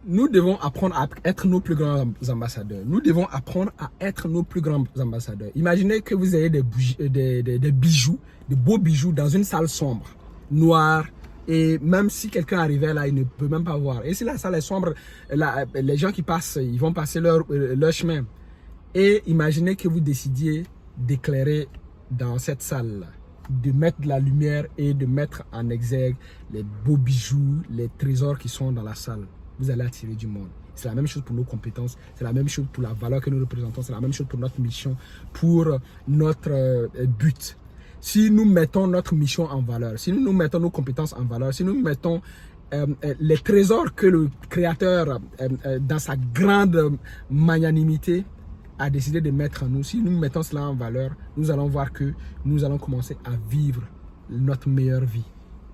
nous devons apprendre à être nos plus grands ambassadeurs. Nous devons apprendre à être nos plus grands ambassadeurs. Imaginez que vous ayez des bijoux, des beaux bijoux dans une salle sombre, noire, et même si quelqu'un arrivait là, il ne peut même pas voir. Et si la salle est sombre, les gens qui passent, ils vont passer leur chemin. Et imaginez que vous décidiez d'éclairer dans cette salle-là, de mettre de la lumière et de mettre en exergue les beaux bijoux, les trésors qui sont dans la salle. Vous allez attirer du monde. C'est la même chose pour nos compétences, c'est la même chose pour la valeur que nous représentons, c'est la même chose pour notre mission, pour notre but. Si nous mettons notre mission en valeur, si nous mettons nos compétences en valeur, si nous mettons les trésors que le Créateur, dans sa grande magnanimité, a décidé de mettre en nous, si nous mettons cela en valeur, nous allons voir que nous allons commencer à vivre notre meilleure vie.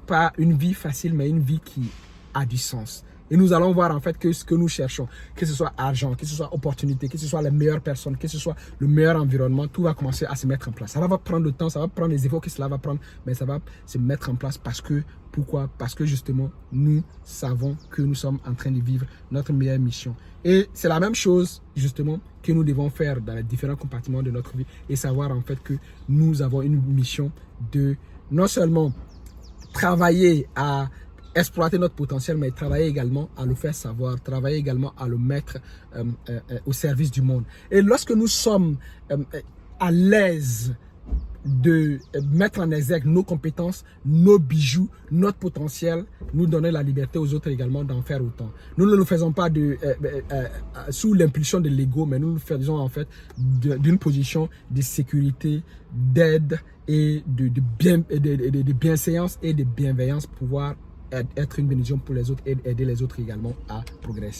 Pas une vie facile, mais une vie qui a du sens. Et nous allons voir en fait que ce que nous cherchons, que ce soit argent, que ce soit opportunité, que ce soit les meilleures personnes, que ce soit le meilleur environnement, tout va commencer à se mettre en place. Ça va prendre le temps, ça va prendre les efforts que cela va prendre, mais ça va se mettre en place parce que, pourquoi? Parce que justement, nous savons que nous sommes en train de vivre notre meilleure mission. Et c'est la même chose justement que nous devons faire dans les différents compartiments de notre vie et savoir en fait que nous avons une mission de non seulement travailler à exploiter notre potentiel, mais travailler également à le faire savoir, travailler également à le mettre au service du monde. Et lorsque nous sommes à l'aise de mettre en exergue nos compétences, nos bijoux, notre potentiel, nous donner la liberté aux autres également d'en faire autant. Nous ne le faisons pas sous l'impulsion de l'ego, mais nous le faisons en fait d'une position de sécurité, d'aide et de bienséance et de bienveillance pour pouvoir être une bénédiction pour les autres et aider les autres également à progresser.